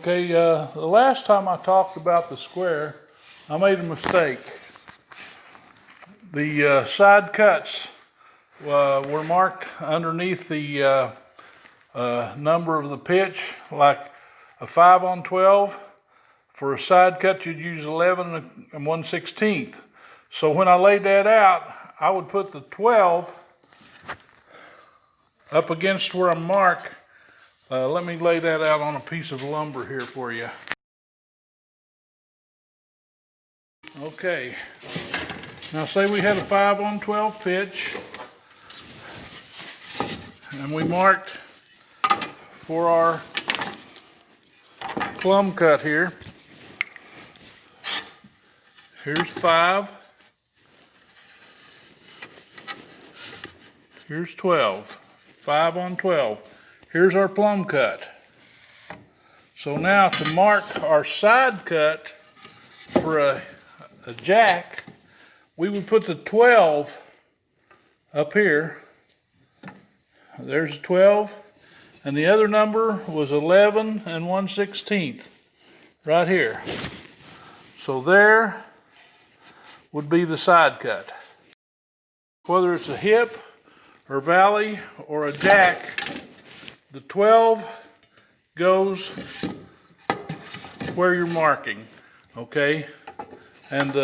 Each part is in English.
Okay, the last time I talked about the square, I made a mistake. The side cuts were marked underneath the number of the pitch, like a 5 on 12. For a side cut, you'd use 11 and 1/16. So when I laid that out, I would put the 12 up against where I mark. Let me lay that out on a piece of lumber here for you. Okay, now say we had a 5 on 12 pitch, and we marked for our plumb cut here. Here's 5, here's 12, 5 on 12. Here's our plumb cut. So now to mark our side cut for a jack, we would put the 12 up here. There's 12, and the other number was 11 and 1/16 right here. So there would be the side cut. Whether it's a hip or valley or a jack, the 12 goes where you're marking, okay? And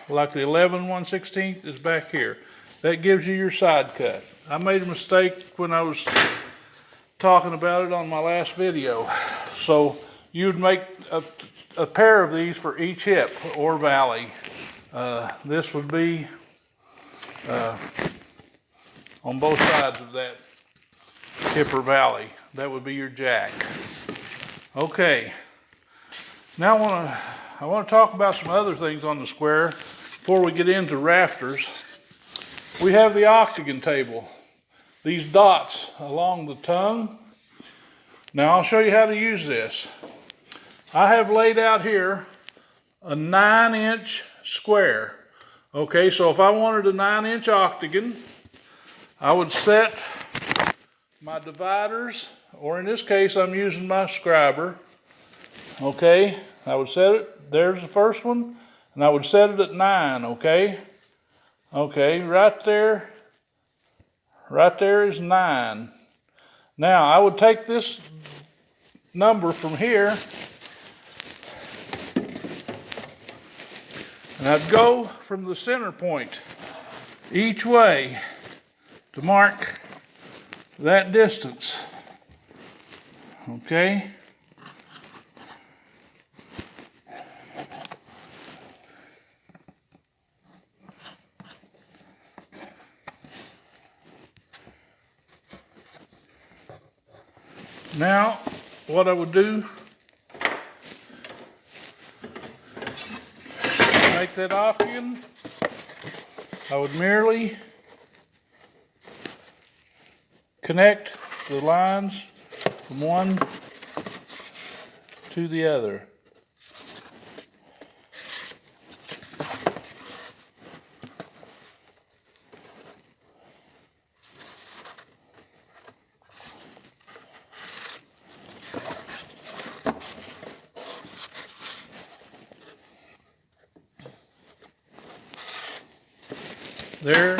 like the 11 1/16 is back here. That gives you your side cut. I made a mistake when I was talking about it on my last video. So you'd make a pair of these for each hip or valley. This would be on both sides of that hip or valley. That would be your jack. Okay, now I want to talk about some other things on the square before we get into rafters. We have the octagon table, these dots along the tongue. Now I'll show you how to use this. I have laid out here a 9-inch square. Okay, so if I wanted a 9-inch octagon, I would set my dividers, or in this case I'm using my scriber. Okay, I would set it, there's the first one, and I would set it at 9, okay? Okay, right there is 9. Now I would take this number from here, and I'd go from the center point each way to mark that distance, okay? Now, what I would do, make that octagon, I would merely connect the lines from one to the other. There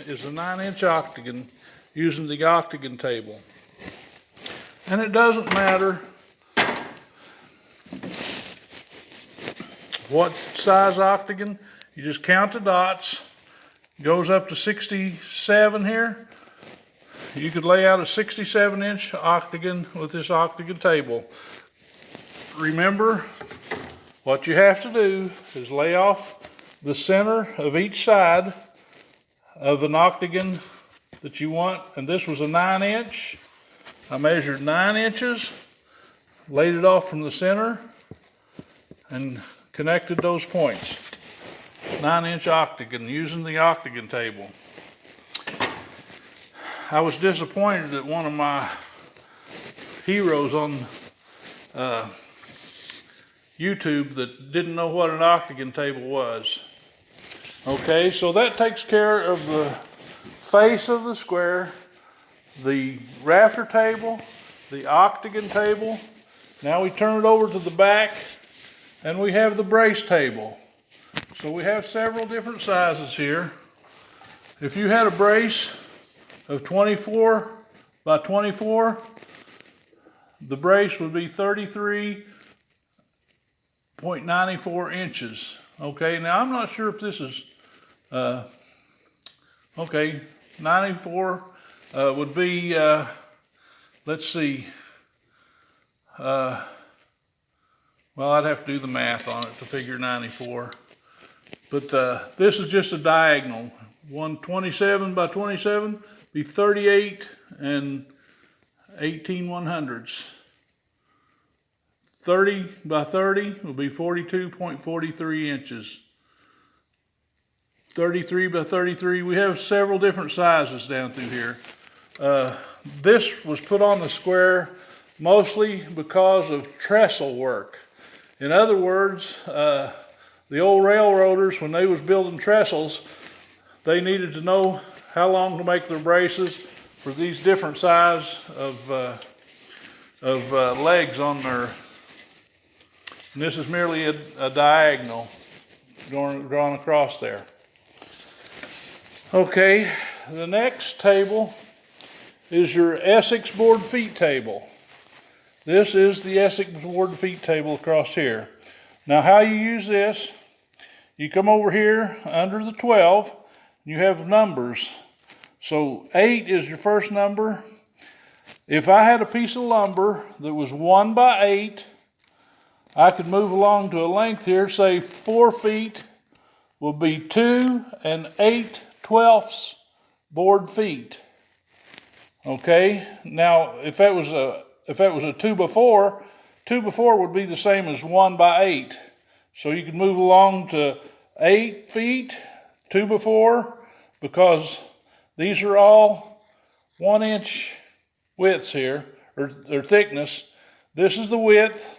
is a 9-inch octagon using the octagon table. And it doesn't matter what size octagon, you just count the dots. It goes up to 67 here. You could lay out a 67-inch octagon with this octagon table. Remember, what you have to do is lay off the center of each side of an octagon that you want, and this was a 9-inch. I measured 9 inches, laid it off from the center, and connected those points. 9-inch octagon using the octagon table. I was disappointed that one of my heroes on YouTube that didn't know what an octagon table was. Okay, so that takes care of the face of the square, the rafter table, the octagon table, Now we turn it over to the back and we have the brace table. So we have several different sizes here. If you had a brace of 24 by 24, the brace would be 33.94 inches. Okay, now I'm not sure if this is, okay, 94 would be, let's see, well, I'd have to do the math on it to figure 94. But this is just a diagonal. 127 by 27 be 38 and 18/100ths. 30 by 30 will be 42.43 inches. 33 by 33, we have several different sizes down through here. This was put on the square mostly because of trestle work. In other words, the old railroaders, when they was building trestles, they needed to know how long to make their braces for these different size of legs on their, and this is merely a diagonal drawn across there. Okay, the next table is your Essex board feet table. This is the Essex board feet table across here. Now how you use this, you come over here under the 12, you have numbers. So 8 is your first number. If I had a piece of lumber that was 1 by 8, I could move along to a length here, say 4 feet will be 2 8/12 board feet. Okay, now if that was a 2 by 4, 2 by 4 would be the same as 1 by 8. So you could move along to 8 feet, 2 by 4, because these are all 1 inch widths here, or thickness. This is the width,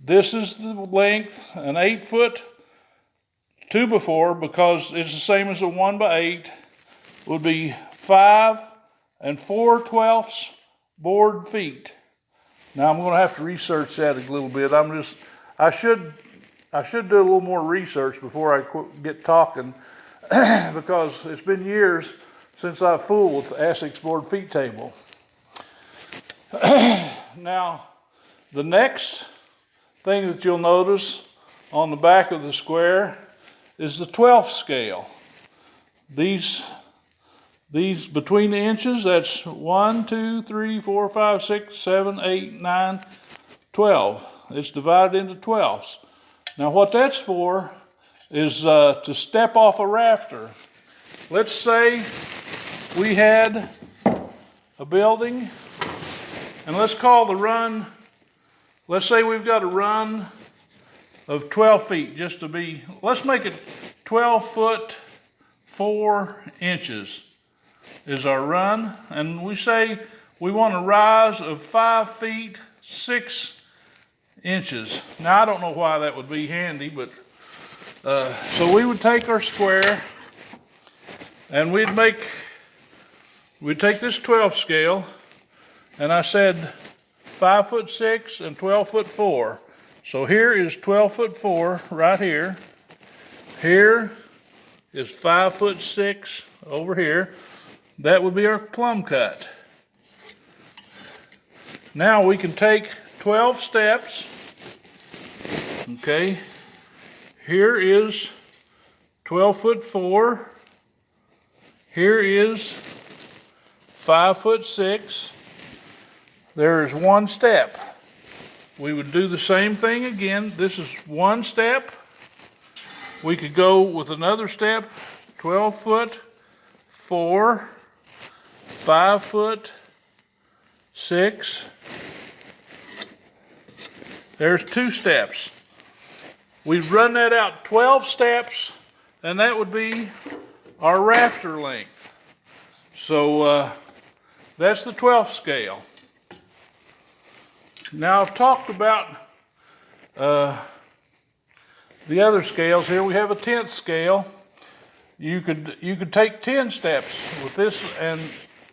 this is the length, an 8 foot 2 by 4, because it's the same as a 1 by 8, would be 5 4/12 board feet. Now I'm going to have to research that a little bit. I should do a little more research before I get talking, because it's been years since I've fooled with the Essex board feet table. Now, the next thing that you'll notice on the back of the square is the 12th scale. These between the inches, that's 1, 2, 3, 4, 5, 6, 7, 8, 9, 12. It's divided into 12ths. Now what that's for is to step off a rafter. Let's say we had a building, and let's call the run, let's say we've got a run of 12 feet, just to be, let's make it 12 foot 4 inches is our run, and we say we want a rise of 5 feet 6 inches. Now I don't know why that would be handy, but so we would take our square and we'd take this 12 scale, and I said 5 foot 6 and 12 foot 4. So here is 12 foot 4 right here. Here is 5 foot 6 over here. That would be our plumb cut. Now we can take 12 steps. Okay, here is 12 foot 4. Here is 5 foot 6. There is 1 step. We would do the same thing again. This is 1 step. We could go with another step, 12 foot 4, 5 foot 6. There's 2 steps. We'd run that out 12 steps, and that would be our rafter length. So that's the 12th scale. Now I've talked about the other scales here. We have a 10th scale. You could take 10 steps with this, and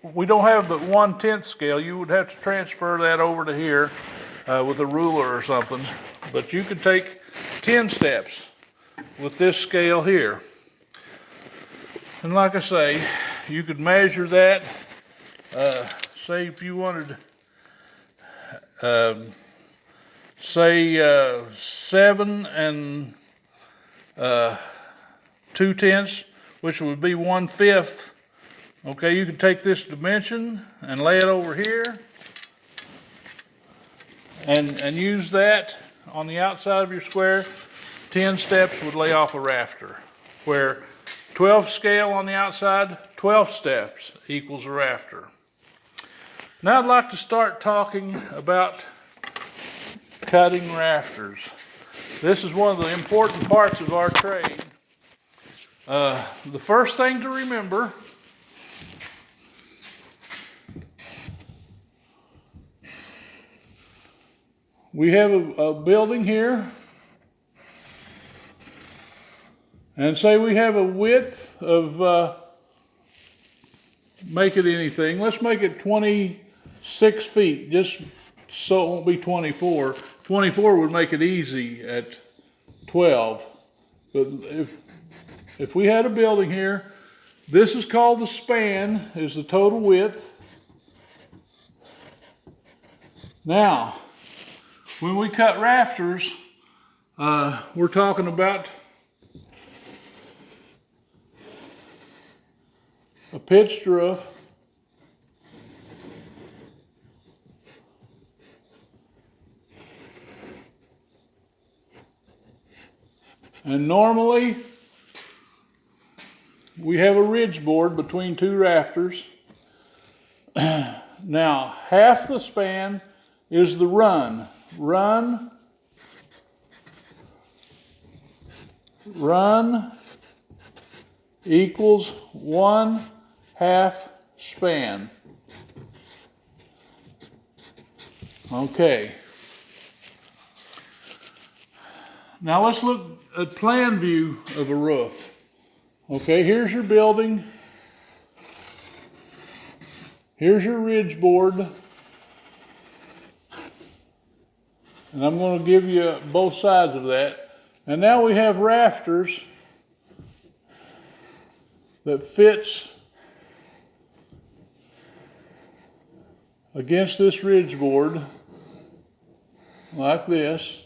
we don't have but 1/10 scale. You would have to transfer that over to here. with a ruler or something, but you could take 10 steps with this scale here. And like I say, you could measure that, say if you wanted, say 7 and 2/10, which would be 1/5. Okay, you could take this dimension and lay it over here and use that on the outside of your square. 10 steps would lay off a rafter, where 12 scale on the outside, 12 steps equals a rafter. Now I'd like to start talking about cutting rafters. This is one of the important parts of our trade. The first thing to remember we have a building here, and say we have a width of, make it anything, let's make it 26 feet, just so it won't be 24. 24 would make it easy at 12. But if we had a building here, this is called the span, is the total width. Now, when we cut rafters, we're talking about a pitched roof, and normally we have a ridge board between two rafters. Now, half the span is the run. Run equals 1/2 span. Okay. Now let's look at plan view of a roof. Okay, here's your building. Here's your ridge board. And I'm going to give you both sides of that. And now we have rafters that fits against this ridge board like this.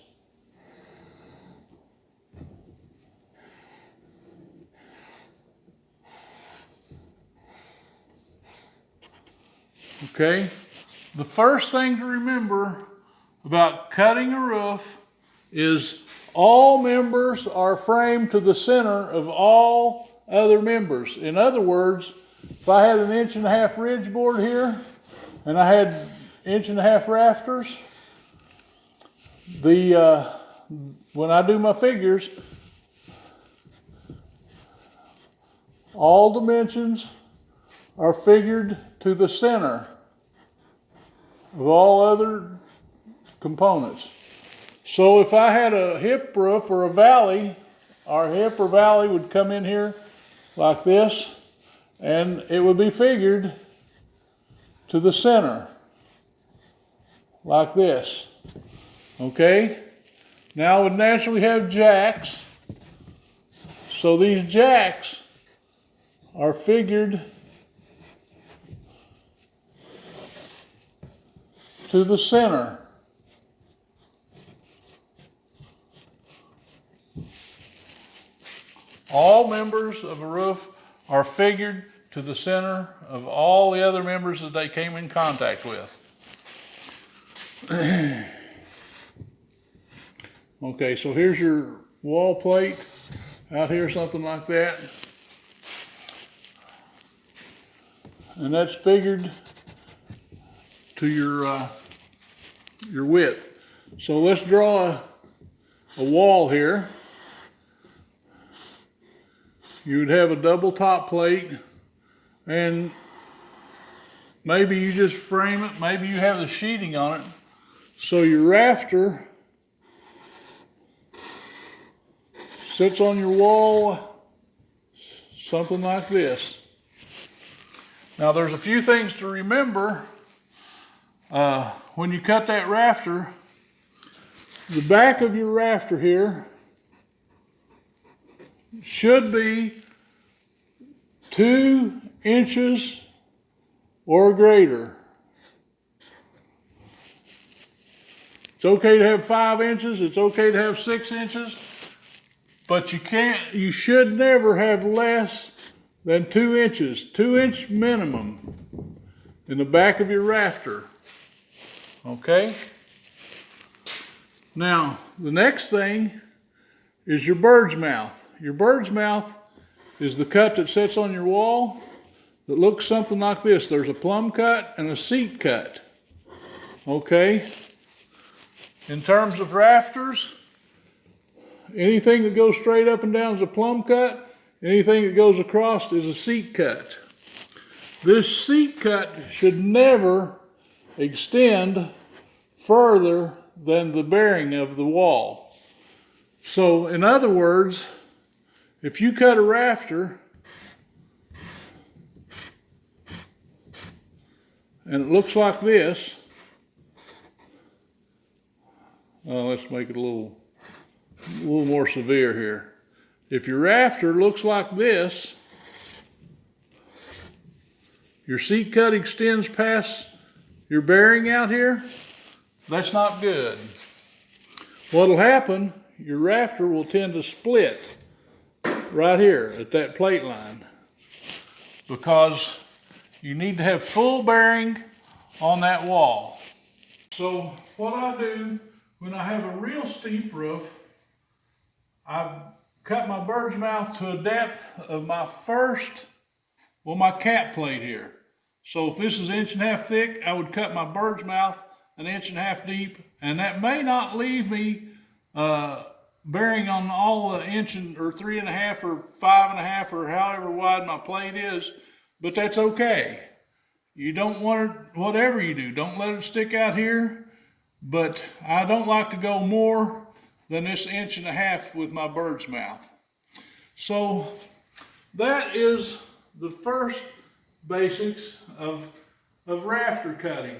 Okay, the first thing to remember about cutting a roof is all members are framed to the center of all other members. In other words, if I had an 1.5-inch ridge board here and I had 1.5-inch rafters, when I do my figures, all dimensions are figured to the center of all other components. So if I had a hip roof or a valley, our hip or valley would come in here like this, and it would be figured to the center like this. Okay? Now I would naturally have jacks, so these jacks are figured to the center. All members of a roof are figured to the center of all the other members that they came in contact with. Okay, so here's your wall plate out here, something like that. And that's figured to your width. So let's draw a wall here. You would have a double top plate, and maybe you just frame it, maybe you have the sheeting on it. So your rafter sits on your wall, something like this. Now there's a few things to remember when you cut that rafter. the back of your rafter here should be 2 inches or greater. It's okay to have 5 inches, it's okay to have 6 inches, but you should never have less than 2 inches, 2-inch minimum in the back of your rafter. Okay? Now, the next thing is your bird's mouth. Your bird's mouth is the cut that sits on your wall that looks something like this. There's a plumb cut and a seat cut. Okay? In terms of rafters, anything that goes straight up and down is a plumb cut. Anything that goes across is a seat cut. This seat cut should never extend further than the bearing of the wall. So, in other words, if you cut a rafter and it looks like this, let's make it a little more severe here. If your rafter looks like this, your seat cut extends past your bearing out here, that's not good. What'll happen, your rafter will tend to split right here at that plate line, because you need to have full bearing on that wall. So what I do when I have a real steep roof, I cut my bird's mouth to a depth of my my cap plate here. So if this is 1.5 inches thick, I would cut my bird's mouth 1.5 inches deep, and that may not leave me bearing on all the 1 inch or 3.5 or 5.5 or however wide my plate is, but that's okay. You don't want it, whatever you do, don't let it stick out here. But I don't like to go more than this 1.5 inches with my bird's mouth. So that is the first basics of rafter cutting.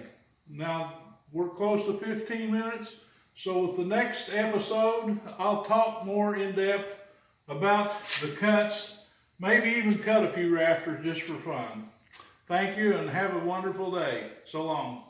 Now we're close to 15 minutes, so with the next episode, I'll talk more in depth about the cuts, maybe even cut a few rafters just for fun. Thank you and have a wonderful day. So long.